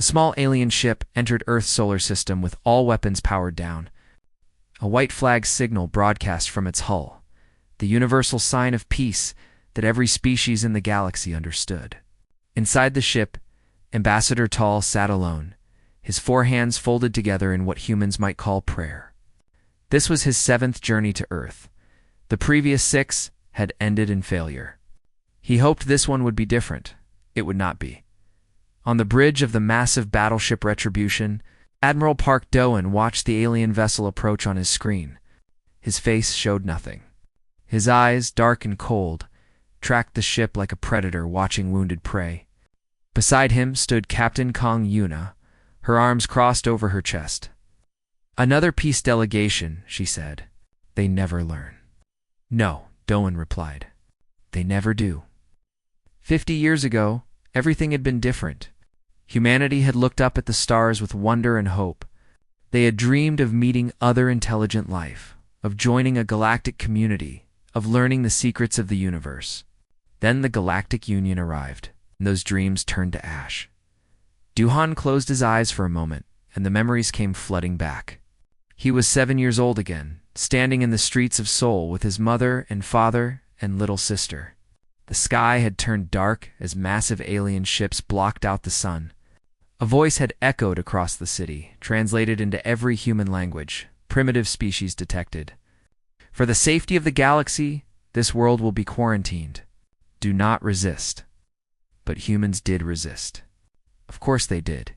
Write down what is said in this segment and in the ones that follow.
small alien ship entered Earth's solar system with all weapons powered down. A white flag signal broadcast from its hull, the universal sign of peace that every species in the galaxy understood. Inside the ship, Ambassador Tall sat alone, his four hands folded together in what humans might call prayer. This was his 7th journey to Earth. The previous 6 had ended in failure. He hoped this one would be different. It would not be. On the bridge of the massive battleship Retribution, Admiral Park Doan watched the alien vessel approach on his screen. His face showed nothing. His eyes, dark and cold, tracked the ship like a predator watching wounded prey. Beside him stood Captain Kong Yuna, her arms crossed over her chest. "Another peace delegation," she said. "They never learn." "No," Doan replied. "They never do." 50 years ago, everything had been different. Humanity had looked up at the stars with wonder and hope. They had dreamed of meeting other intelligent life, of joining a galactic community, of learning the secrets of the universe. Then the Galactic Union arrived, and those dreams turned to ash. Duhan closed his eyes for a moment, and the memories came flooding back. He was 7 years old again, standing in the streets of Seoul with his mother and father and little sister. The sky had turned dark as massive alien ships blocked out the sun. A voice had echoed across the city, translated into every human language, primitive species detected. "For the safety of the galaxy, this world will be quarantined. Do not resist." But humans did resist. Of course they did.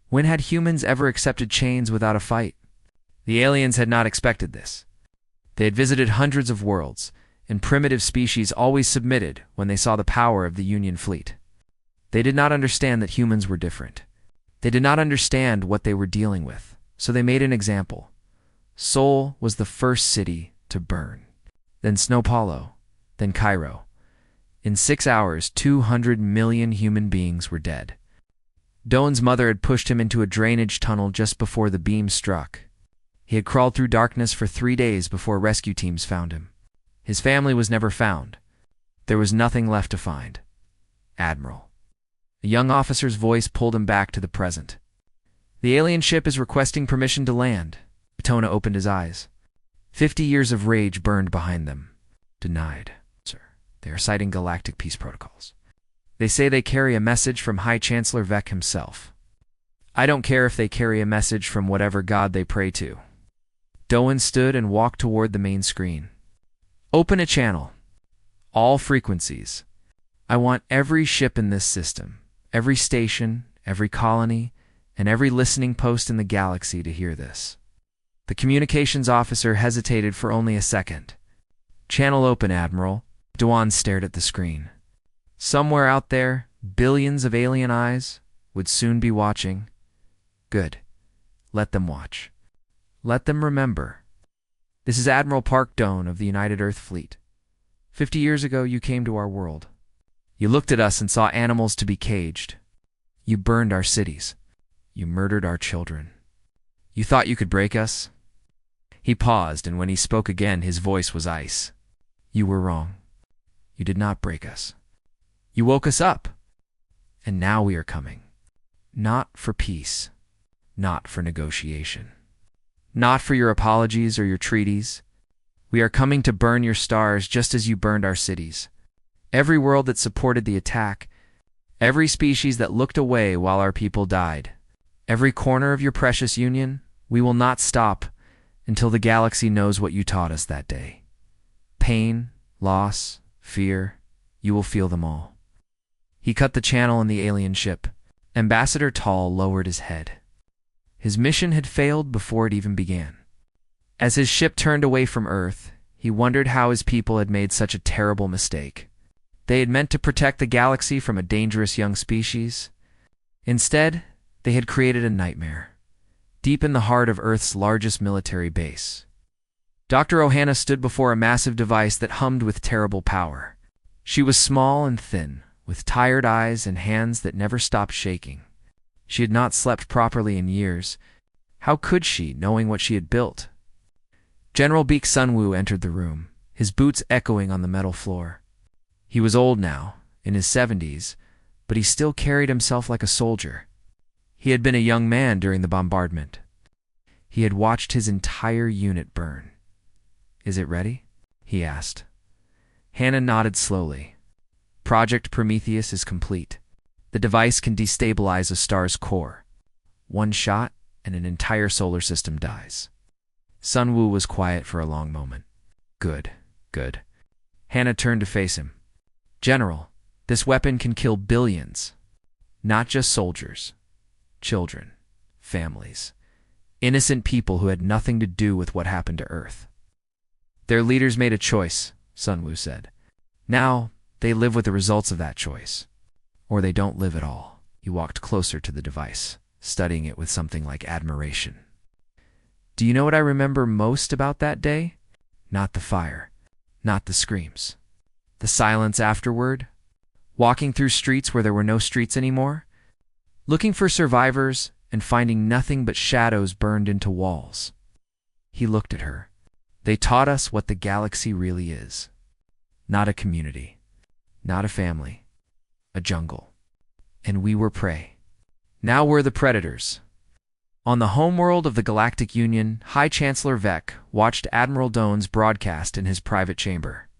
When had humans ever accepted chains without a fight? The aliens had not expected this. They had visited hundreds of worlds, and primitive species always submitted when they saw the power of the Union fleet. They did not understand that humans were different. They did not understand what they were dealing with, so they made an example. Seoul was the first city to burn. Then Sao Paulo, then Cairo. In 6 hours, 200 million human beings were dead. Doan's mother had pushed him into a drainage tunnel just before the beam struck. He had crawled through darkness for 3 days before rescue teams found him. His family was never found. There was nothing left to find. Admiral. A young officer's voice pulled him back to the present. "The alien ship is requesting permission to land." Tona opened his eyes. 50 years of rage burned behind them. "Denied, sir. They are citing galactic peace protocols. They say they carry a message from High Chancellor Vec himself. I don't care if they carry a message from whatever god they pray to." Doan stood and walked toward the main screen. "Open a channel. All frequencies. I want every ship in this system, every station, every colony, and every listening post in the galaxy to hear this." The communications officer hesitated for only a second. "Channel open, Admiral." Doan stared at the screen. Somewhere out there, billions of alien eyes would soon be watching. Good. Let them watch. Let them remember. "This is Admiral Park Doan of the United Earth Fleet. 50 years ago, you came to our world. You looked at us and saw animals to be caged. You burned our cities. You murdered our children. You thought you could break us?" He paused, and when he spoke again, his voice was ice. "You were wrong. You did not break us. You woke us up. And now we are coming. Not for peace. Not for negotiation. Not for your apologies or your treaties. We are coming to burn your stars just as you burned our cities. Every world that supported the attack. Every species that looked away while our people died. Every corner of your precious Union. We will not stop until the galaxy knows what you taught us that day. Pain, loss, fear, you will feel them all." He cut the channel in the alien ship. Ambassador Tall lowered his head. His mission had failed before it even began. As his ship turned away from Earth, he wondered how his people had made such a terrible mistake. They had meant to protect the galaxy from a dangerous young species. Instead, they had created a nightmare, deep in the heart of Earth's largest military base. Dr. Ohana stood before a massive device that hummed with terrible power. She was small and thin, with tired eyes and hands that never stopped shaking. She had not slept properly in years. How could she, knowing what she had built? General Baek Sunwoo entered the room, his boots echoing on the metal floor. He was old now, in his 70s, but he still carried himself like a soldier. He had been a young man during the bombardment. He had watched his entire unit burn. "Is it ready?" he asked. Hannah nodded slowly. "Project Prometheus is complete. The device can destabilize a star's core. One shot, and an entire solar system dies." Sunwoo was quiet for a long moment. "Good, good." Hannah turned to face him. "General, this weapon can kill billions. Not just soldiers. Children. Families. Innocent people who had nothing to do with what happened to Earth." "Their leaders made a choice," Sunwoo said. "Now, they live with the results of that choice. Or they don't live at all." He walked closer to the device, studying it with something like admiration. "Do you know what I remember most about that day? Not the fire. Not the screams. The silence afterward. Walking through streets where there were no streets anymore. Looking for survivors and finding nothing but shadows burned into walls." He looked at her. "They taught us what the galaxy really is. Not a community. Not a family. A jungle. And we were prey. Now we're the predators." On the homeworld of the Galactic Union, High Chancellor Vec watched Admiral Doan's broadcast in his private chamber.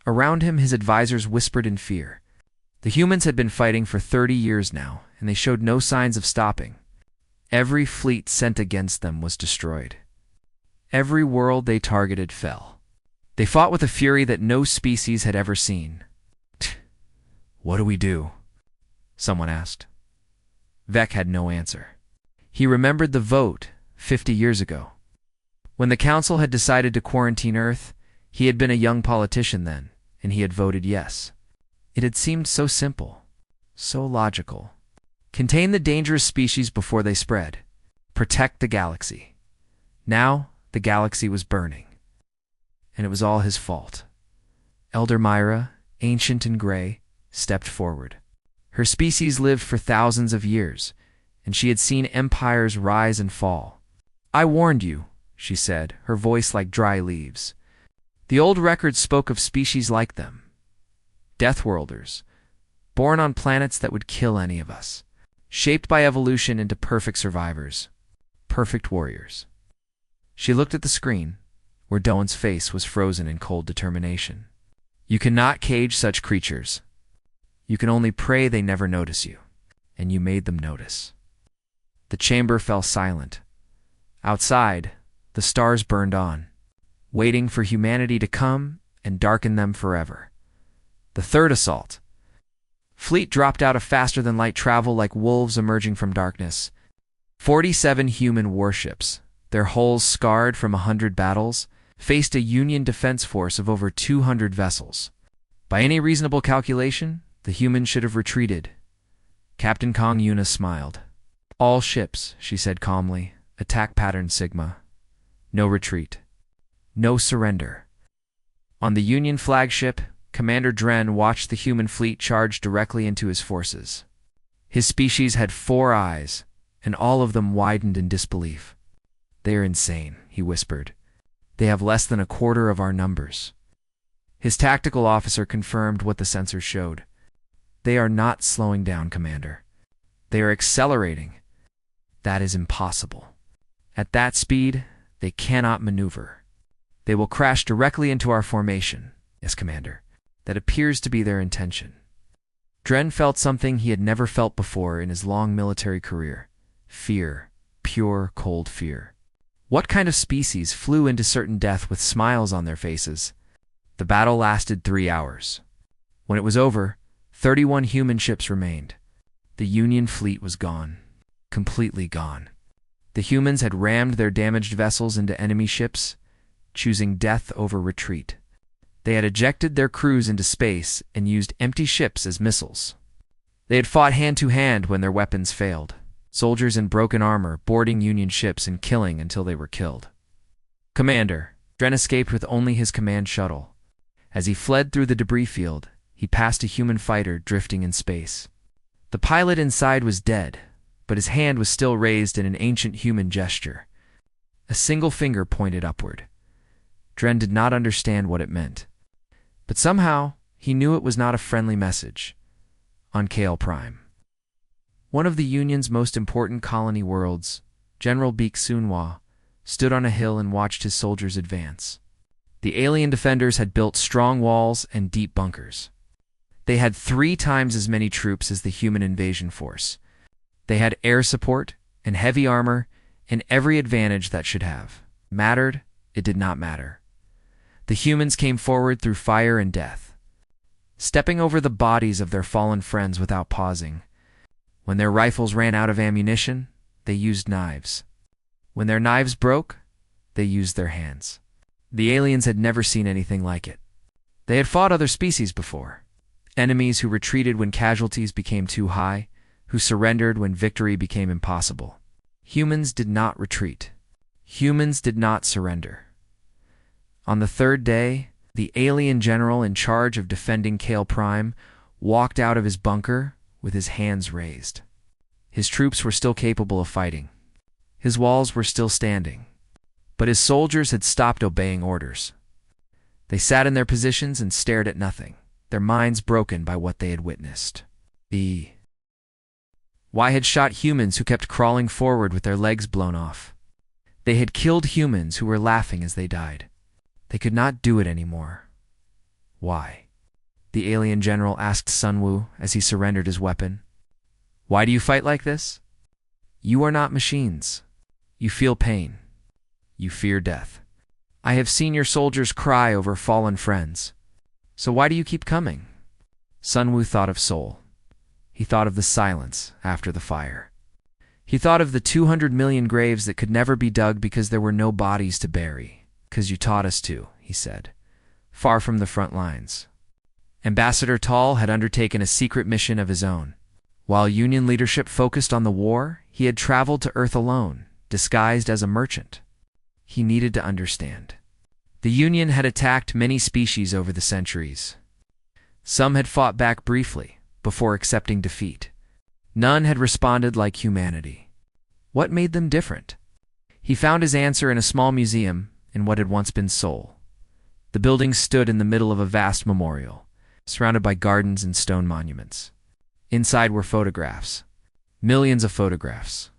Around him, his advisors whispered in fear. The humans had been fighting for 30 years now, and they showed no signs of stopping. Every fleet sent against them was destroyed. Every world they targeted fell. They fought with a fury that no species had ever seen. "What do we do?" someone asked. Vec had no answer. He remembered the vote 50 years ago. When the Council had decided to quarantine Earth, he had been a young politician then, and he had voted yes. It had seemed so simple, so logical. Contain the dangerous species before they spread. Protect the galaxy. Now, the galaxy was burning. And it was all his fault. Elder Myra, ancient and gray, stepped forward. Her species lived for thousands of years, and she had seen empires rise and fall. "I warned you," she said, her voice like dry leaves. "The old records spoke of species like them. Deathworlders, born on planets that would kill any of us. Shaped by evolution into perfect survivors. Perfect warriors." She looked at the screen, where Doan's face was frozen in cold determination. "You cannot cage such creatures. You can only pray they never notice you. And you made them notice." The chamber fell silent. Outside, the stars burned on, waiting for humanity to come and darken them forever. The third assault. Fleet dropped out of faster-than-light travel like wolves emerging from darkness. 47 human warships, their hulls scarred from 100 battles, faced a Union defense force of over 200 vessels. By any reasonable calculation, the humans should have retreated. Captain Kong Yuna smiled. "All ships," she said calmly, "attack pattern Sigma. No retreat. No surrender." On the Union flagship, Commander Dren watched the human fleet charge directly into his forces. His species had 4 eyes, and all of them widened in disbelief. "They are insane," he whispered. "They have less than a quarter of our numbers." His tactical officer confirmed what the sensors showed. "They are not slowing down, Commander. They are accelerating. That is impossible. At that speed, they cannot maneuver. They will crash directly into our formation." "Yes, Commander. That appears to be their intention." Dren felt something he had never felt before in his long military career. Fear. Pure, cold fear. What kind of species flew into certain death with smiles on their faces? The battle lasted 3 hours. When it was over, 31 human ships remained. The Union fleet was gone. Completely gone. The humans had rammed their damaged vessels into enemy ships, choosing death over retreat. They had ejected their crews into space and used empty ships as missiles. They had fought hand-to-hand when their weapons failed, soldiers in broken armor boarding Union ships and killing until they were killed. "Commander," Dren escaped with only his command shuttle. As he fled through the debris field, he passed a human fighter drifting in space. The pilot inside was dead, but his hand was still raised in an ancient human gesture. A single finger pointed upward. Dren did not understand what it meant. But somehow, he knew it was not a friendly message. On Kale Prime. One of the Union's most important colony worlds, General Beek Sunwa, stood on a hill and watched his soldiers advance. The alien defenders had built strong walls and deep bunkers. They had 3 times as many troops as the human invasion force. They had air support and heavy armor and every advantage that should have mattered. It did not matter. The humans came forward through fire and death, stepping over the bodies of their fallen friends without pausing. When their rifles ran out of ammunition, they used knives. When their knives broke, they used their hands. The aliens had never seen anything like it. They had fought other species before. Enemies who retreated when casualties became too high, who surrendered when victory became impossible. Humans did not retreat. Humans did not surrender. On the 3rd day, the alien general in charge of defending Kale Prime walked out of his bunker with his hands raised. His troops were still capable of fighting. His walls were still standing. But his soldiers had stopped obeying orders. They sat in their positions and stared at nothing, their minds broken by what they had witnessed. Y had shot humans who kept crawling forward with their legs blown off. They had killed humans who were laughing as they died. They could not do it anymore. Why? The alien general asked Sunwoo as he surrendered his weapon. Why do you fight like this? You are not machines. You feel pain. You fear death. I have seen your soldiers cry over fallen friends. So why do you keep coming? Sunwoo thought of Seoul. He thought of the silence after the fire. He thought of the 200 million graves that could never be dug because there were no bodies to bury. "'Cause you taught us to," he said, far from the front lines. Ambassador Tall had undertaken a secret mission of his own. While Union leadership focused on the war, he had traveled to Earth alone, disguised as a merchant. He needed to understand. The Union had attacked many species over the centuries. Some had fought back briefly, before accepting defeat. None had responded like humanity. What made them different? He found his answer in a small museum in what had once been Seoul. The building stood in the middle of a vast memorial, surrounded by gardens and stone monuments. Inside were photographs. Millions of photographs.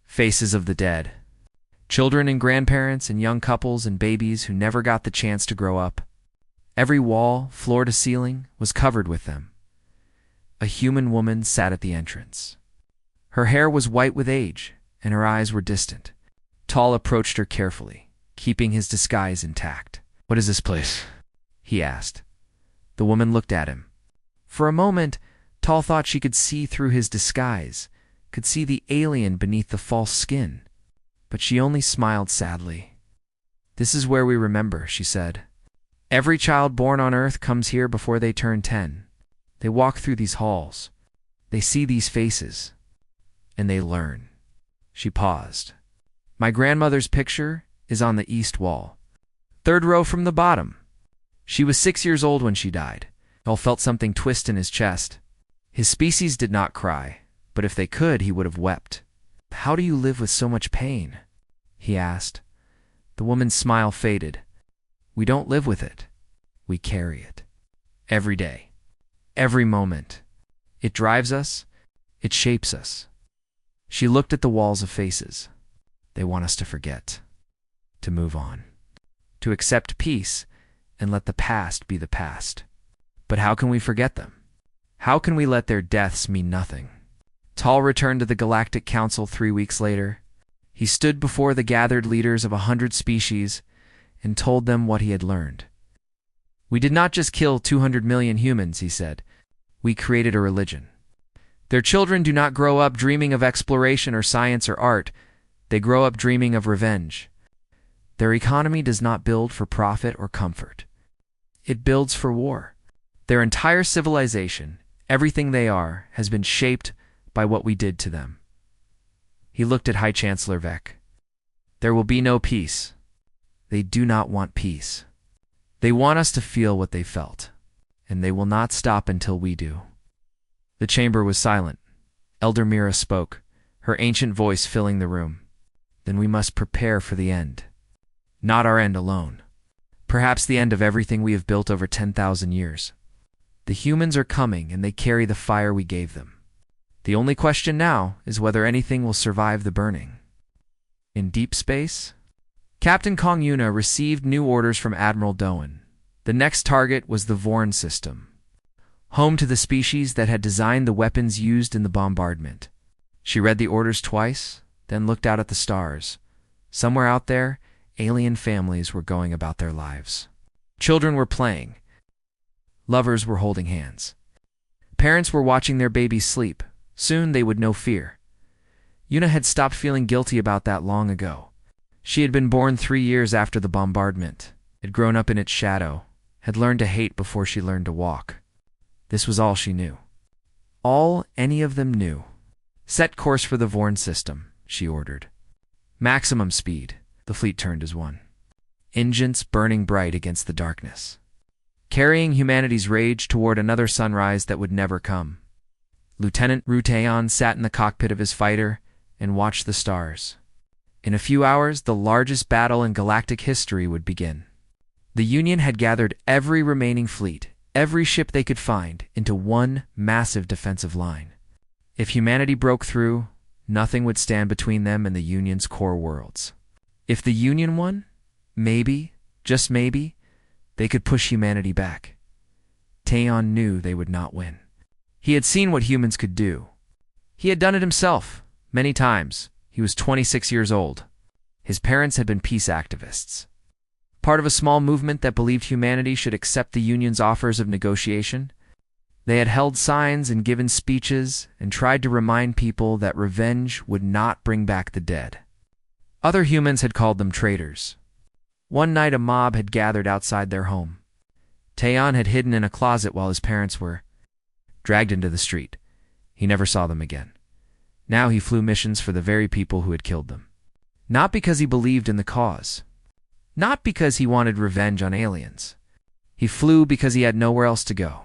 Faces of the dead. Children and grandparents and young couples and babies who never got the chance to grow up. Every wall, floor to ceiling, was covered with them. A human woman sat at the entrance. Her hair was white with age, and her eyes were distant. Tall approached her carefully, keeping his disguise intact. "What is this place?" he asked. The woman looked at him. For a moment, Tall thought she could see through his disguise, could see the alien beneath the false skin. But she only smiled sadly. "This is where we remember," she said. "Every child born on Earth comes here before they turn 10. They walk through these halls. They see these faces. And they learn." She paused. "My grandmother's picture is on the east wall. 3rd row from the bottom. She was 6 years old when she died." All felt something twist in his chest. His species did not cry, but if they could, he would have wept. "How do you live with so much pain?" he asked. The woman's smile faded. "We don't live with it. We carry it. Every day. Every moment. It drives us. It shapes us." She looked at the walls of faces. They want us to forget. To move on. To accept peace and let the past be the past. But how can we forget them? How can we let their deaths mean nothing? Tall returned to the Galactic Council 3 weeks later. He stood before the gathered leaders of 100 species and told them what he had learned. "We did not just kill 200 million humans," he said. "We created a religion. Their children do not grow up dreaming of exploration or science or art. They grow up dreaming of revenge. Their economy does not build for profit or comfort. It builds for war. Their entire civilization, everything they are, has been shaped by what we did to them." He looked at High Chancellor Vec. "There will be no peace. They do not want peace. They want us to feel what they felt, and they will not stop until we do." The chamber was silent. Elder Mira spoke, her ancient voice filling the room. "Then we must prepare for the end. Not our end alone. Perhaps the end of everything we have built over 10,000 years. The humans are coming, and they carry the fire we gave them. The only question now is whether anything will survive the burning. In deep space, Captain Kong Yuna received new orders from Admiral Doan. The next target was the Vorn system, home to the species that had designed the weapons used in the bombardment. She read the orders twice, then looked out at the stars. Somewhere out there, alien families were going about their lives. Children were playing. Lovers were holding hands. Parents were watching their babies sleep. Soon they would know fear. Yuna had stopped feeling guilty about that long ago. She had been born 3 years after the bombardment, had grown up in its shadow, had learned to hate before she learned to walk. This was all she knew. All any of them knew. Set course for the Vorn system, she ordered. Maximum speed. The fleet turned as one. Engines burning bright against the darkness, carrying humanity's rage toward another sunrise that would never come. Lieutenant Ruteon sat in the cockpit of his fighter and watched the stars. In a few hours, the largest battle in galactic history would begin. The Union had gathered every remaining fleet, every ship they could find, into one massive defensive line. If humanity broke through, nothing would stand between them and the Union's core worlds. If the Union won, maybe, just maybe, they could push humanity back. Taeon knew they would not win. He had seen what humans could do. He had done it himself, many times. He was 26 years old. His parents had been peace activists, part of a small movement that believed humanity should accept the Union's offers of negotiation. They had held signs and given speeches and tried to remind people that revenge would not bring back the dead. Other humans had called them traitors. One night a mob had gathered outside their home. Taeon had hidden in a closet while his parents were dragged into the street. He never saw them again. Now he flew missions for the very people who had killed them. Not because he believed in the cause. Not because he wanted revenge on aliens. He flew because he had nowhere else to go.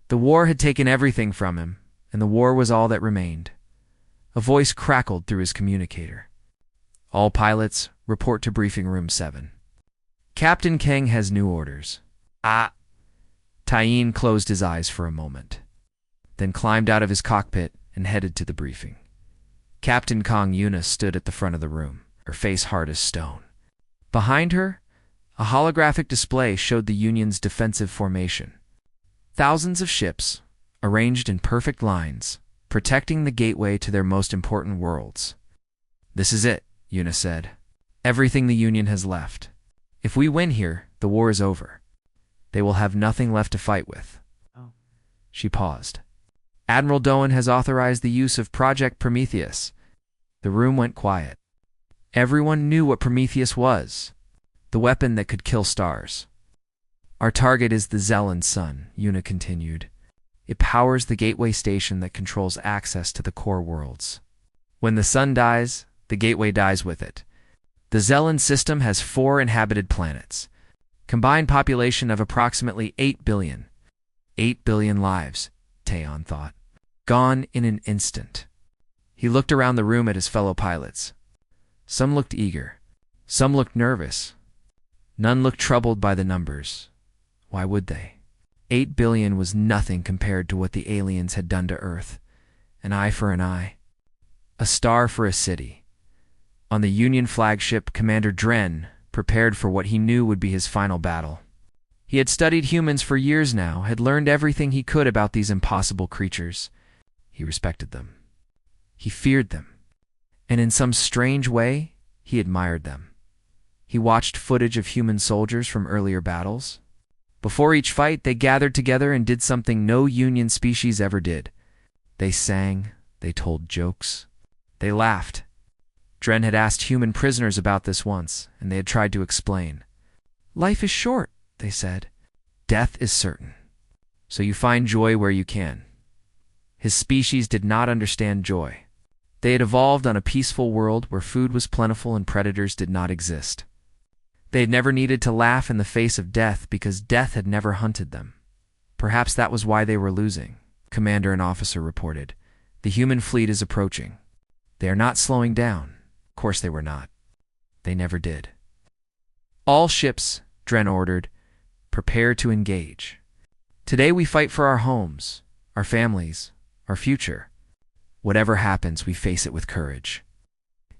The war had taken everything from him, and the war was all that remained. A voice crackled through his communicator. All pilots, report to briefing room 7. Captain Kang has new orders. Ah! Taeon closed his eyes for a moment, then climbed out of his cockpit and headed to the briefing. Captain Kong Yuna stood at the front of the room, her face hard as stone. Behind her, a holographic display showed the Union's defensive formation. Thousands of ships, arranged in perfect lines, protecting the gateway to their most important worlds. This is it, Yuna said. Everything the Union has left. If we win here, the war is over. They will have nothing left to fight with. Oh. She paused. Admiral Doan has authorized the use of Project Prometheus. The room went quiet. Everyone knew what Prometheus was, the weapon that could kill stars. Our target is the Zellan Sun, Yuna continued. It powers the gateway station that controls access to the core worlds. When the sun dies, the gateway dies with it. The Zellan system has 4 inhabited planets, combined population of approximately 8 billion. 8 billion lives, Taeon thought. Gone in an instant. He looked around the room at his fellow pilots. Some looked eager. Some looked nervous. None looked troubled by the numbers. Why would they? 8 billion was nothing compared to what the aliens had done to Earth. An eye for an eye. A star for a city. On the Union flagship, Commander Dren prepared for what he knew would be his final battle. He had studied humans for years now, had learned everything he could about these impossible creatures. He respected them. He feared them. And in some strange way, he admired them. He watched footage of human soldiers from earlier battles. Before each fight, they gathered together and did something no Union species ever did. They sang, they told jokes, they laughed. Dren had asked human prisoners about this once, and they had tried to explain. Life is short, they said. Death is certain. So you find joy where you can. His species did not understand joy. They had evolved on a peaceful world where food was plentiful and predators did not exist. They had never needed to laugh in the face of death because death had never hunted them. Perhaps that was why they were losing, commander and officer reported. The human fleet is approaching. They are not slowing down. Of course they were not. They never did. All ships, Dren ordered, prepare to engage. Today we fight for our homes, our families, our future. Whatever happens, we face it with courage."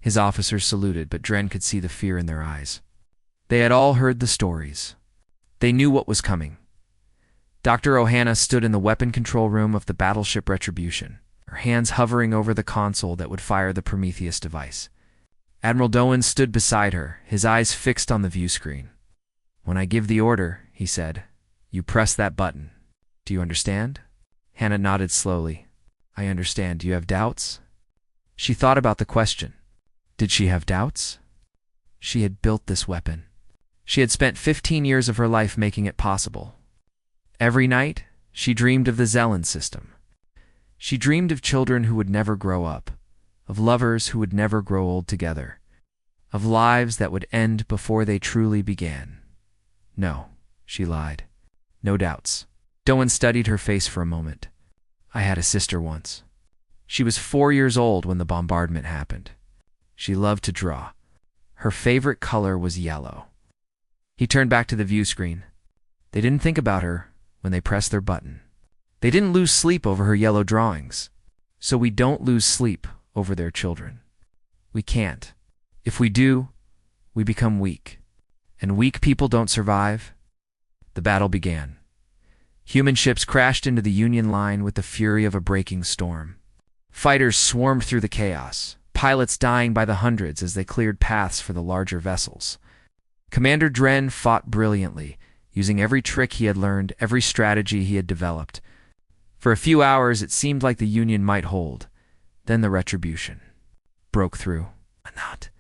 His officers saluted, but Dren could see the fear in their eyes. They had all heard the stories. They knew what was coming. Dr. Ohana stood in the weapon control room of the battleship Retribution, her hands hovering over the console that would fire the Prometheus device. Admiral Doan stood beside her, his eyes fixed on the view screen. "When I give the order," he said, "you press that button. Do you understand?" Hannah nodded slowly. "I understand. Do you have doubts?" She thought about the question. Did she have doubts? She had built this weapon. She had spent 15 years of her life making it possible. Every night, she dreamed of the Zelen system. She dreamed of children who would never grow up, of lovers who would never grow old together, of lives that would end before they truly began. "No," she lied. "No doubts." Doan studied her face for a moment. "I had a sister once. She was 4 years old when the bombardment happened. She loved to draw. Her favorite color was yellow." He turned back to the view screen. They didn't think about her when they pressed their button. They didn't lose sleep over her yellow drawings. So we don't lose sleep over their children. We can't. If we do, we become weak. And weak people don't survive. The battle began. Human ships crashed into the Union line with the fury of a breaking storm. Fighters swarmed through the chaos, pilots dying by the hundreds as they cleared paths for the larger vessels. Commander Dren fought brilliantly, using every trick he had learned, every strategy he had developed. For a few hours, it seemed like the Union might hold. Then the Retribution broke through. "Not,"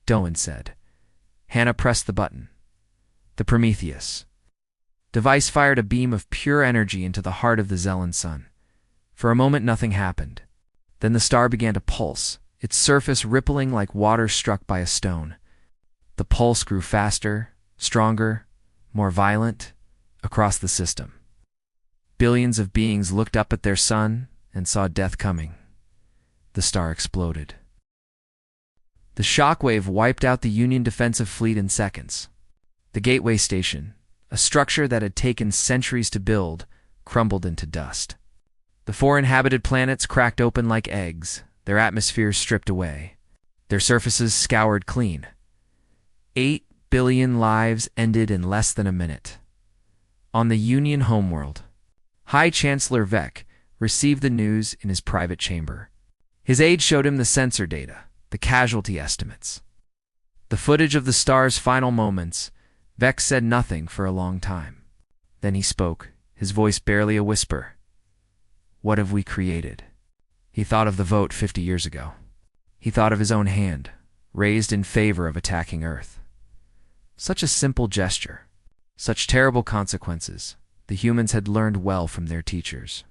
Doan said. Hannah pressed the button. The Prometheus device fired a beam of pure energy into the heart of the Zelen sun. For a moment, nothing happened. Then the star began to pulse, its surface rippling like water struck by a stone. The pulse grew faster, stronger, more violent, across the system. Billions of beings looked up at their sun and saw death coming. The star exploded. The shockwave wiped out the Union defensive fleet in seconds. The Gateway Station, a structure that had taken centuries to build, crumbled into dust. The 4 inhabited planets cracked open like eggs, their atmospheres stripped away, their surfaces scoured clean. 8 billion lives ended in less than a minute. On the Union homeworld, High Chancellor Vec received the news in his private chamber. His aide showed him the sensor data, the casualty estimates. The footage of the star's final moments. Vec said nothing for a long time. Then he spoke, his voice barely a whisper. "What have we created?" He thought of the vote 50 years ago. He thought of his own hand, raised in favor of attacking Earth. Such a simple gesture, such terrible consequences. The humans had learned well from their teachers.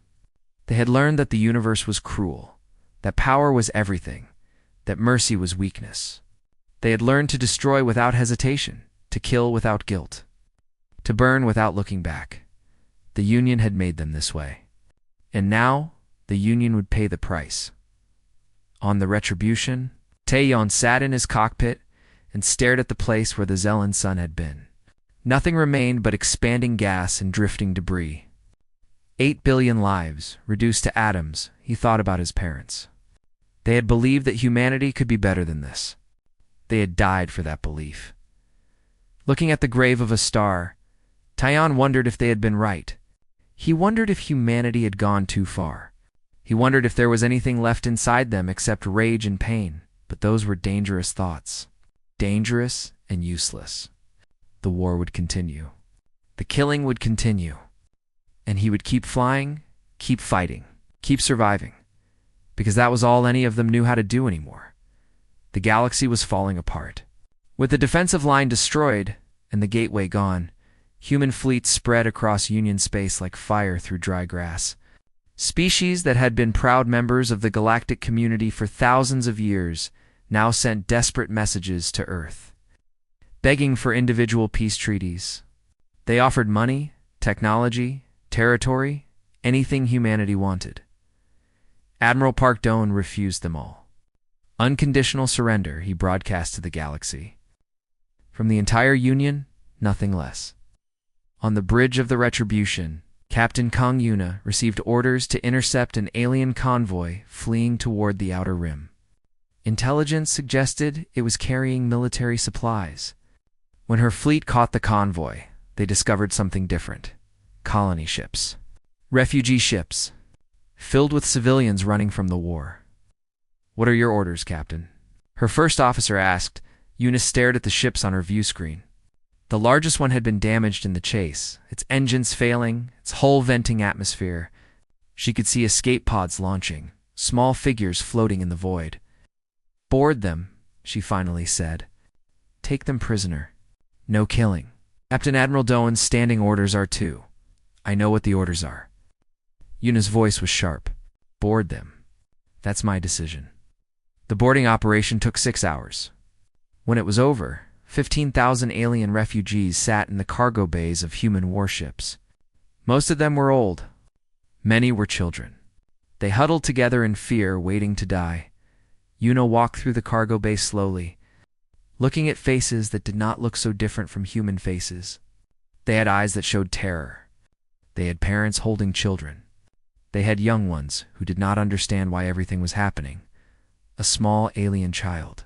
They had learned that the universe was cruel, that power was everything, that mercy was weakness. They had learned to destroy without hesitation, to kill without guilt, to burn without looking back. The Union had made them this way. And now, the Union would pay the price. On the Retribution, Taeyeon sat in his cockpit and stared at the place where the Zelen sun had been. Nothing remained but expanding gas and drifting debris. 8 billion lives, reduced to atoms. He thought about his parents. They had believed that humanity could be better than this. They had died for that belief. Looking at the grave of a star, Taeyeon wondered if they had been right. He wondered if humanity had gone too far. He wondered if there was anything left inside them except rage and pain. But those were dangerous thoughts. Dangerous and useless. The war would continue. The killing would continue. And he would keep flying, keep fighting, keep surviving. Because that was all any of them knew how to do anymore. The galaxy was falling apart. With the defensive line destroyed and the gateway gone, human fleets spread across Union space like fire through dry grass. Species that had been proud members of the galactic community for thousands of years now sent desperate messages to Earth, begging for individual peace treaties. They offered money, technology, territory, anything humanity wanted. Admiral Park Doan refused them all. Unconditional surrender, he broadcast to the galaxy. From the entire Union, nothing less. On the bridge of the Retribution, Captain Kong Yuna received orders to intercept an alien convoy fleeing toward the Outer Rim. Intelligence suggested it was carrying military supplies. When her fleet caught the convoy, they discovered something different. Colony ships. Refugee ships. Filled with civilians running from the war. "What are your orders, Captain?" her first officer asked. Yuna stared at the ships on her view screen. The largest one had been damaged in the chase, its engines failing, its hull venting atmosphere. She could see escape pods launching, small figures floating in the void. "Board them," she finally said. "Take them prisoner. No killing." Captain Admiral Doan's standing orders are too. I know what the orders are. Yuna's voice was sharp. "Board them. That's my decision." The boarding operation took 6 hours. When it was over, 15,000 alien refugees sat in the cargo bays of human warships. Most of them were old. Many were children. They huddled together in fear, waiting to die. Yuna walked through the cargo bay slowly, looking at faces that did not look so different from human faces. They had eyes that showed terror. They had parents holding children. They had young ones who did not understand why everything was happening. A small alien child,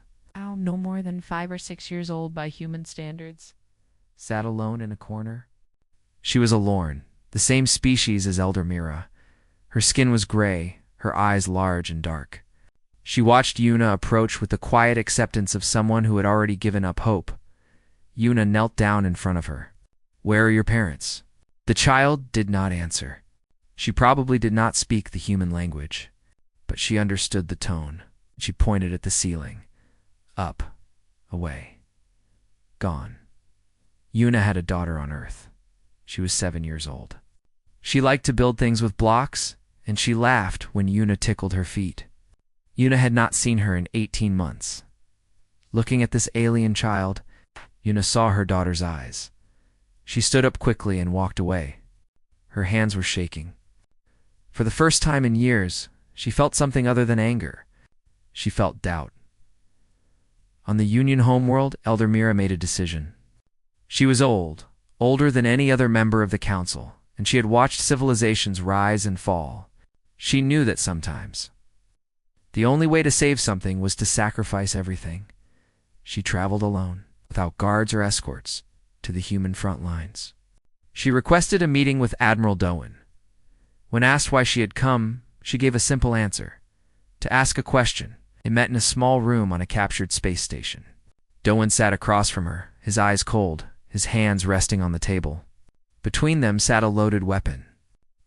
No more than 5 or 6 years old by human standards, sat alone in a corner. She was a Lorn, the same species as Elder Mira. Her skin was gray, her eyes large and dark. She watched Yuna approach with the quiet acceptance of someone who had already given up hope. Yuna knelt down in front of her. "Where are your parents?" The child did not answer. She probably did not speak the human language, but she understood the tone. She pointed at the ceiling. Up, away, gone. Yuna had a daughter on Earth. She was 7 years old. She liked to build things with blocks, and she laughed when Yuna tickled her feet. Yuna had not seen her in 18 months. Looking at this alien child, Yuna saw her daughter's eyes. She stood up quickly and walked away. Her hands were shaking. For the first time in years, she felt something other than anger. She felt doubt. On the Union homeworld, Elder Mira made a decision. She was old, older than any other member of the council, and she had watched civilizations rise and fall. She knew that sometimes the only way to save something was to sacrifice everything. She traveled alone, without guards or escorts, to the human front lines. She requested a meeting with Admiral Doan. When asked why she had come, she gave a simple answer: to ask a question. They met in a small room on a captured space station. Doan sat across from her, his eyes cold, his hands resting on the table. Between them sat a loaded weapon,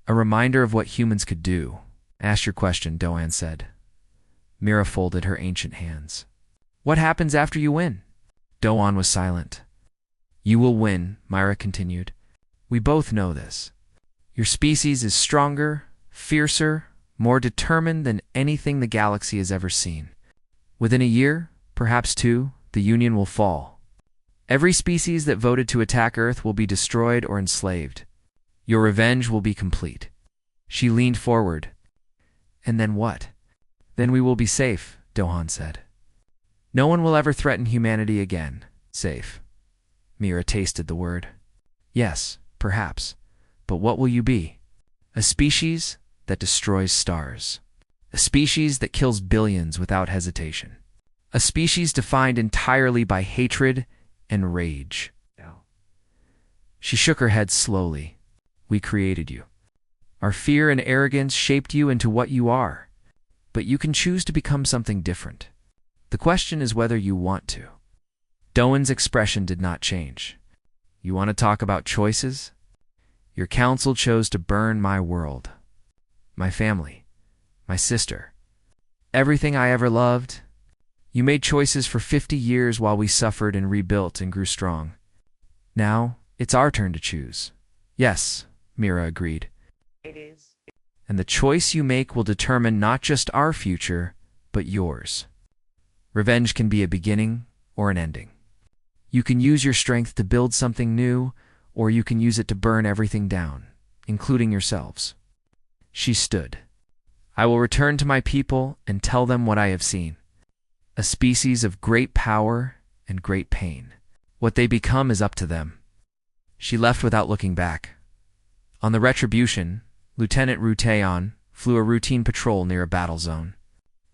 a reminder of what humans could do. "Ask your question," Doan said. Mira folded her ancient hands. "What happens after you win?" Doan was silent. "You will win," Myra continued. "We both know this. Your species is stronger, fiercer, more determined than anything the galaxy has ever seen. Within a year, perhaps 2, the Union will fall. Every species that voted to attack Earth will be destroyed or enslaved. Your revenge will be complete." She leaned forward. "And then what?" "Then we will be safe," Doan said. "No one will ever threaten humanity again." Safe. Mira tasted the word. "Yes, perhaps. But what will you be? A species that destroys stars. A species that kills billions without hesitation. A species defined entirely by hatred and rage." She shook her head slowly. "We created you. Our fear and arrogance shaped you into what you are. But you can choose to become something different. The question is whether you want to." Doan's expression did not change. "You want to talk about choices? Your council chose to burn my world. My family, my sister, everything I ever loved. You made choices for 50 years while we suffered and rebuilt and grew strong. Now, it's our turn to choose." "Yes," Mira agreed. it is. "And the choice you make will determine not just our future, but yours. Revenge can be a beginning or an ending. You can use your strength to build something new, or you can use it to burn everything down, including yourselves." She stood. "I will return to my people and tell them what I have seen. A species of great power and great pain. What they become is up to them." She left without looking back. On the Retribution, Lieutenant Ruteon flew a routine patrol near a battle zone.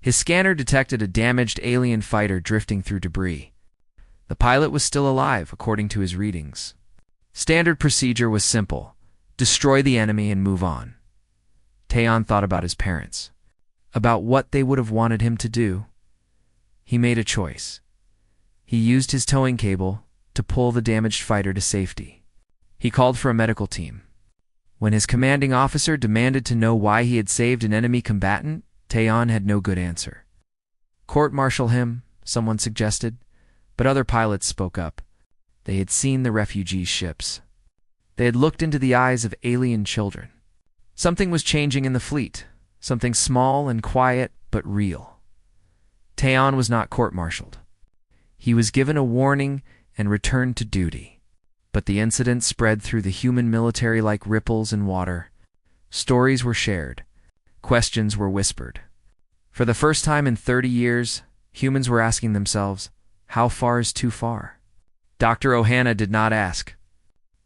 His scanner detected a damaged alien fighter drifting through debris. The pilot was still alive, according to his readings. Standard procedure was simple: destroy the enemy and move on. Taeon thought about his parents, about what they would have wanted him to do. He made a choice. He used his towing cable to pull the damaged fighter to safety. He called for a medical team. When his commanding officer demanded to know why he had saved an enemy combatant, Taeon had no good answer. Court-martial him, someone suggested, but other pilots spoke up. They had seen the refugee ships. They had looked into the eyes of alien children. Something was changing in the fleet, something small and quiet but real. Taeon was not court-martialed. He was given a warning and returned to duty. But the incident spread through the human military like ripples in water. Stories were shared. Questions were whispered. For the first time in 30 years, humans were asking themselves, how far is too far? Dr. Ohana did not ask.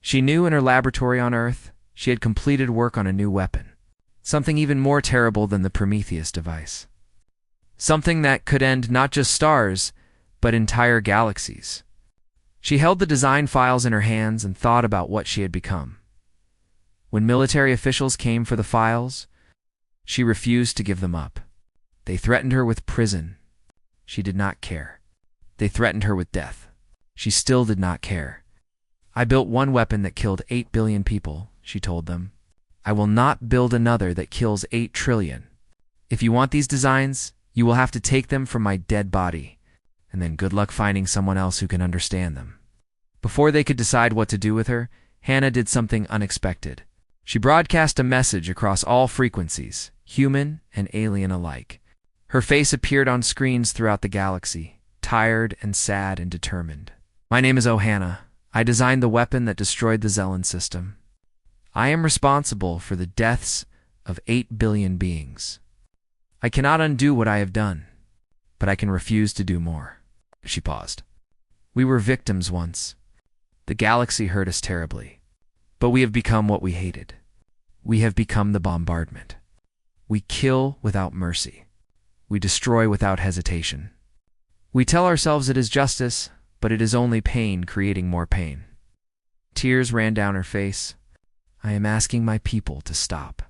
She knew in her laboratory on Earth, she had completed work on a new weapon. Something even more terrible than the Prometheus device. Something that could end not just stars, but entire galaxies. She held the design files in her hands and thought about what she had become. When military officials came for the files, she refused to give them up. They threatened her with prison. She did not care. They threatened her with death. She still did not care. I built one weapon that killed 8 billion people, she told them. I will not build another that kills 8 trillion. If you want these designs, you will have to take them from my dead body, and then good luck finding someone else who can understand them. Before they could decide what to do with her, Hannah did something unexpected. She broadcast a message across all frequencies, human and alien alike. Her face appeared on screens throughout the galaxy, tired and sad and determined. My name is Ohana. I designed the weapon that destroyed the Zellan system. I am responsible for the deaths of 8 billion beings. I cannot undo what I have done, but I can refuse to do more. She paused. We were victims once. The galaxy hurt us terribly, but we have become what we hated. We have become the bombardment. We kill without mercy. We destroy without hesitation. We tell ourselves it is justice, but it is only pain creating more pain. Tears ran down her face. I am asking my people to stop.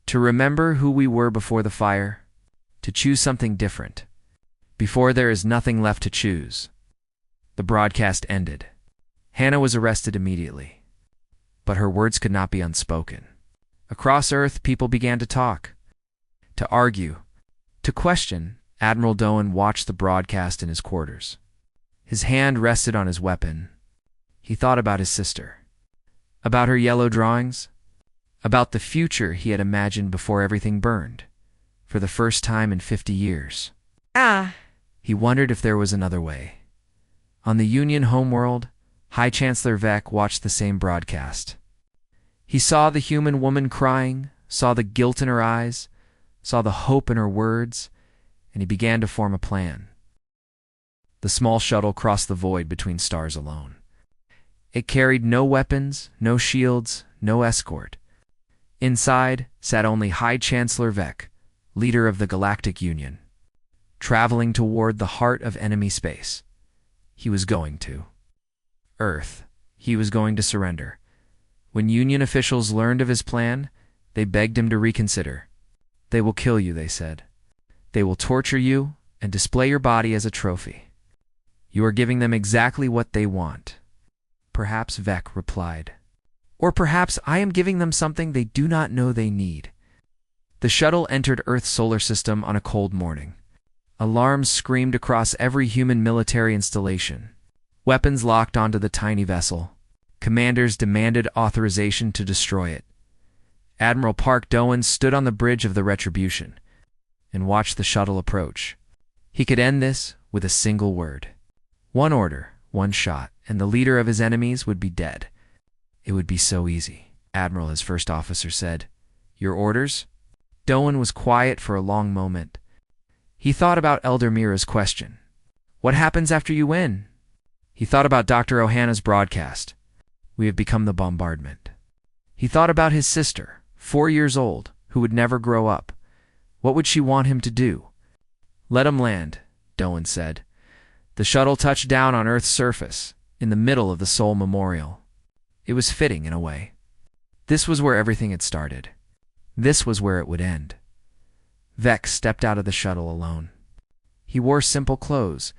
To remember who we were before the fire. To choose something different. Before there is nothing left to choose. The broadcast ended. Hannah was arrested immediately. But her words could not be unspoken. Across Earth, people began to talk, to argue, to question. Admiral Doan watched the broadcast in his quarters. His hand rested on his weapon. He thought about his sister, about her yellow drawings, about the future he had imagined before everything burned, for the first time in 50 years. He wondered if there was another way. On the Union homeworld, High Chancellor Vec watched the same broadcast. He saw the human woman crying, saw the guilt in her eyes, saw the hope in her words, and he began to form a plan. The small shuttle crossed the void between stars alone. It carried no weapons, no shields, no escort. Inside sat only High Chancellor Vec, leader of the Galactic Union, traveling toward the heart of enemy space. He was going to Earth. He was going to surrender. When Union officials learned of his plan, they begged him to reconsider. They will kill you, they said. They will torture you and display your body as a trophy. You are giving them exactly what they want. Perhaps Vec replied. Or perhaps I am giving them something they do not know they need. The shuttle entered Earth's solar system on a cold morning. Alarms screamed across every human military installation. Weapons locked onto the tiny vessel. Commanders demanded authorization to destroy it. Admiral Park Doan stood on the bridge of the Retribution and watched the shuttle approach. He could end this with a single word. One order, one shot, and the leader of his enemies would be dead. It would be so easy. Admiral, his first officer, said. Your orders? Doan was quiet for a long moment. He thought about Elder Mira's question. What happens after you win? He thought about Dr. Ohana's broadcast. We have become the bombardment. He thought about his sister, 4 years old, who would never grow up. What would she want him to do? "Let him land," Doan said. The shuttle touched down on Earth's surface, in the middle of the Soul Memorial. It was fitting in a way. This was where everything had started. This was where it would end. Vex stepped out of the shuttle alone. He wore simple clothes,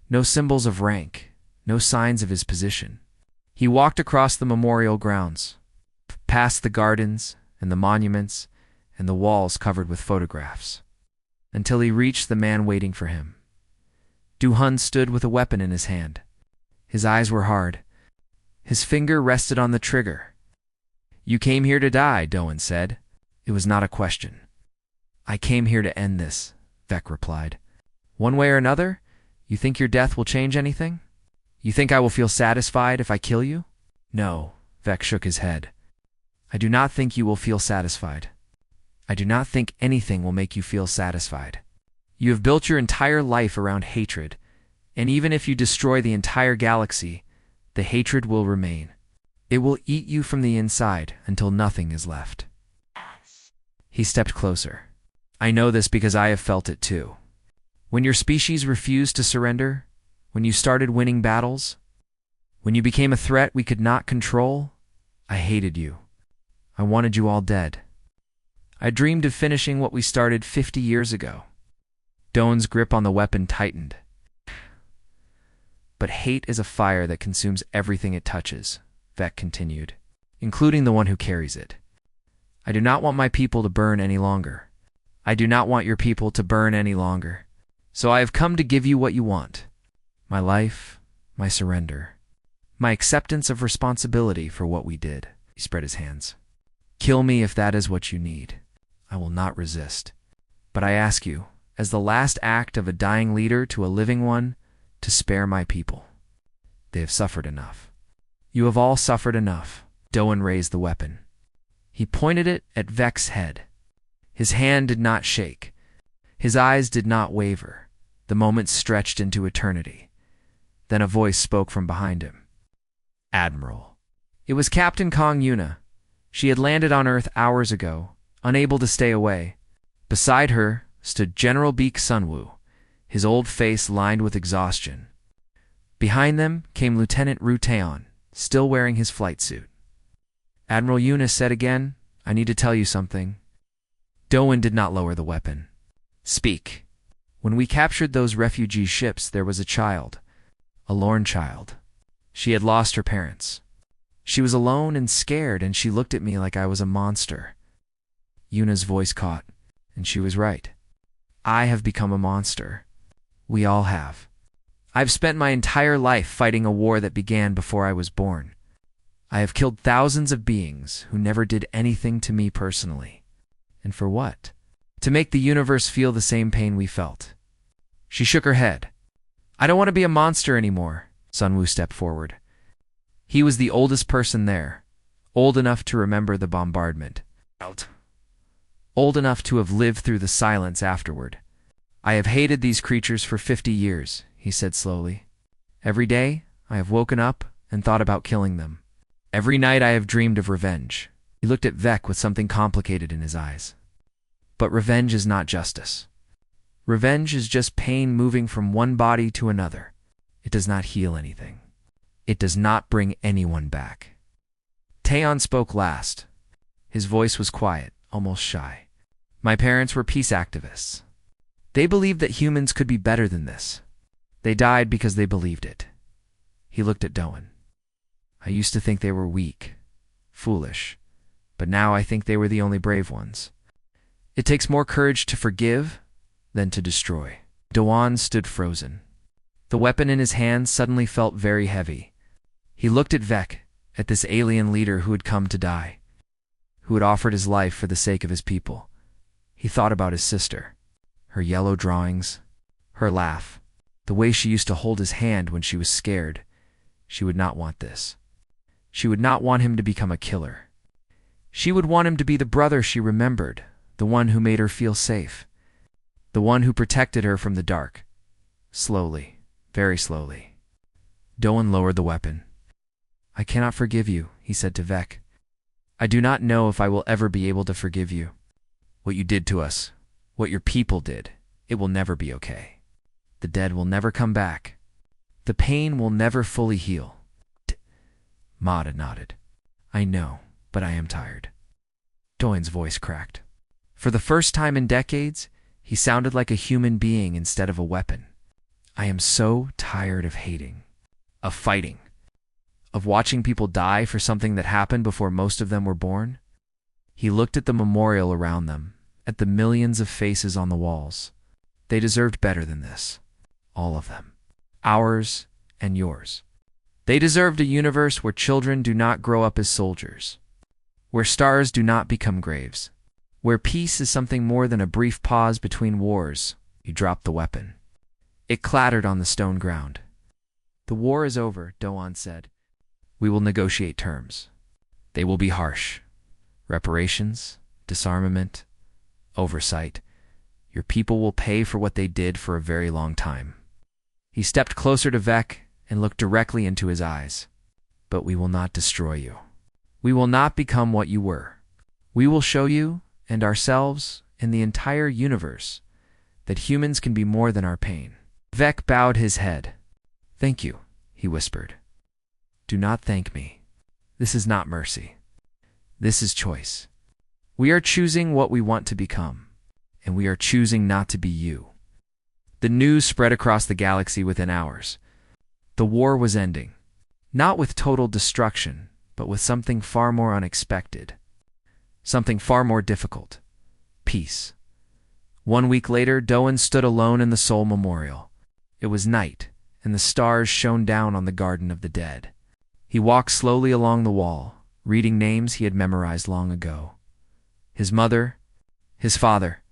no symbols of rank, no signs of his position. He walked across the memorial grounds, past the gardens and the monuments and the walls covered with photographs, until he reached the man waiting for him. Du-Hun stood with a weapon in his hand. His eyes were hard. His finger rested on the trigger. "You came here to die," Doan said. It was not a question. "I came here to end this," Vec replied. "One way or another, you think your death will change anything? You think I will feel satisfied if I kill you?" "No," Vec shook his head. "I do not think you will feel satisfied. I do not think anything will make you feel satisfied. You have built your entire life around hatred, and even if you destroy the entire galaxy, the hatred will remain. It will eat you from the inside until nothing is left." He stepped closer. "I know this because I have felt it too. When your species refused to surrender, when you started winning battles, when you became a threat we could not control, I hated you. I wanted you all dead. I dreamed of finishing what we started 50 years ago." Doan's grip on the weapon tightened. "But hate is a fire that consumes everything it touches," Vec continued, "including the one who carries it. I do not want my people to burn any longer. I do not want your people to burn any longer. So I have come to give you what you want. My life, my surrender, my acceptance of responsibility for what we did." He spread his hands. "Kill me if that is what you need. I will not resist. But I ask you, as the last act of a dying leader to a living one, to spare my people. They have suffered enough. You have all suffered enough." Doan raised the weapon. He pointed it at Vec's head. His hand did not shake. His eyes did not waver. The moment stretched into eternity. Then a voice spoke from behind him. "Admiral." It was Captain Kong Yuna. She had landed on Earth hours ago, unable to stay away. Beside her stood General Beak Sunwoo, his old face lined with exhaustion. Behind them came Lieutenant Ru Taeon, still wearing his flight suit. "Admiral Yuna said again, I need to tell you something." Doan did not lower the weapon. "Speak." "When we captured those refugee ships, there was a child, a lorn child. She had lost her parents. She was alone and scared, and she looked at me like I was a monster." Yuna's voice caught, and she was right. I have become a monster. We all have. I've spent my entire life fighting a war that began before I was born. I have killed thousands of beings who never did anything to me personally. And for what? To make the universe feel the same pain we felt. She shook her head. "I don't want to be a monster anymore." Sunwoo stepped forward. He was the oldest person there, old enough to remember the bombardment. Old enough to have lived through the silence afterward. "I have hated these creatures for 50 years, he said slowly. "Every day, I have woken up and thought about killing them. Every night I have dreamed of revenge." He looked at Vec with something complicated in his eyes. "But revenge is not justice. Revenge is just pain moving from one body to another. It does not heal anything. It does not bring anyone back." Taeon spoke last. His voice was quiet, almost shy. "My parents were peace activists. They believed that humans could be better than this. They died because they believed it." He looked at Doan. "I used to think they were weak, foolish, but now I think they were the only brave ones. It takes more courage to forgive than to destroy." Doan stood frozen. The weapon in his hand suddenly felt very heavy. He looked at Vec, at this alien leader who had come to die, who had offered his life for the sake of his people. He thought about his sister, her yellow drawings, her laugh, the way she used to hold his hand when she was scared. She would not want this. She would not want him to become a killer. She would want him to be the brother she remembered, the one who made her feel safe, the one who protected her from the dark. Slowly, very slowly, Doan lowered the weapon. "I cannot forgive you," he said to Vec. I do not know if I will ever be able to forgive you. What you did to us, what your people did, it will never be okay. The dead will never come back. The pain will never fully heal. Mada nodded. I know, but I am tired. Doan's voice cracked. For the first time in decades, he sounded like a human being instead of a weapon. I am so tired of hating, of fighting, of watching people die for something that happened before most of them were born. He looked at the memorial around them, at the millions of faces on the walls. They deserved better than this. All of them. Ours and yours. They deserved a universe where children do not grow up as soldiers, where stars do not become graves, where peace is something more than a brief pause between wars. He dropped the weapon. It clattered on the stone ground. The war is over, Doan said. We will negotiate terms. They will be harsh. Reparations, disarmament, oversight. Your people will pay for what they did for a very long time. He stepped closer to Vec and looked directly into his eyes. But we will not destroy you. We will not become what you were. We will show you, and ourselves, and the entire universe, that humans can be more than our pain. Vec bowed his head. Thank you, he whispered. Do not thank me. This is not mercy. This is choice. We are choosing what we want to become, and we are choosing not to be you. The news spread across the galaxy within hours. The war was ending, not with total destruction, but with something far more unexpected, something far more difficult: peace. 1 week later, Doan stood alone in the Soul Memorial. It was night, and the stars shone down on the Garden of the Dead. He walked slowly along the wall, reading names he had memorized long ago. His mother, his father,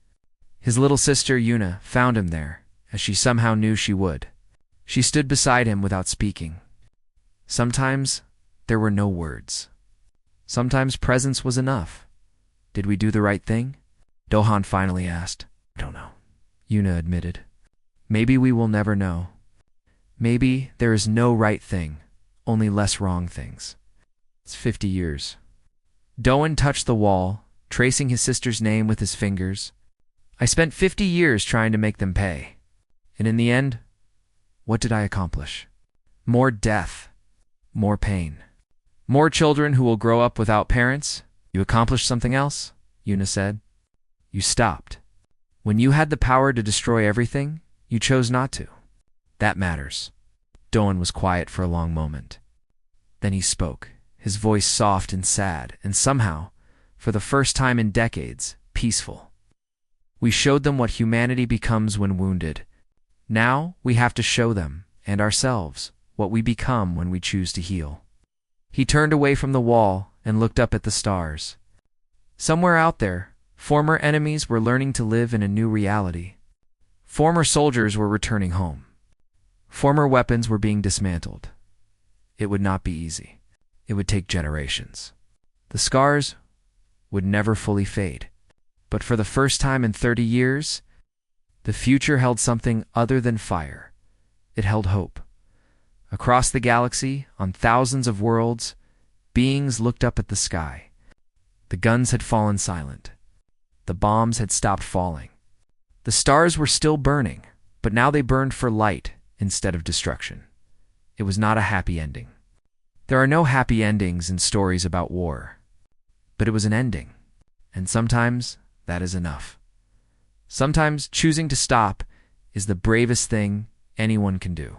his little sister Yuna found him there, as she somehow knew she would. She stood beside him without speaking. Sometimes there were no words. Sometimes presence was enough. Did we do the right thing? Dohan finally asked. I don't know, Yuna admitted. Maybe we will never know. Maybe there is no right thing, only less wrong things. It's 50 years. Doan touched the wall, tracing his sister's name with his fingers. I spent 50 years trying to make them pay. And in the end, what did I accomplish? More death. More pain. More children who will grow up without parents. You accomplished something else, Yuna said. You stopped. When you had the power to destroy everything, you chose not to. That matters. Doan was quiet for a long moment. Then he spoke, his voice soft and sad, and somehow, for the first time in decades, peaceful. We showed them what humanity becomes when wounded. Now we have to show them, and ourselves, what we become when we choose to heal. He turned away from the wall and looked up at the stars. Somewhere out there, former enemies were learning to live in a new reality. Former soldiers were returning home. Former weapons were being dismantled. It would not be easy. It would take generations. The scars would never fully fade. But for the first time in 30 years, the future held something other than fire. It held hope. Across the galaxy, on thousands of worlds, beings looked up at the sky. The guns had fallen silent. The bombs had stopped falling. The stars were still burning, but now they burned for light instead of destruction. It was not a happy ending. There are no happy endings in stories about war. But it was an ending, and sometimes that is enough. Sometimes choosing to stop is the bravest thing anyone can do.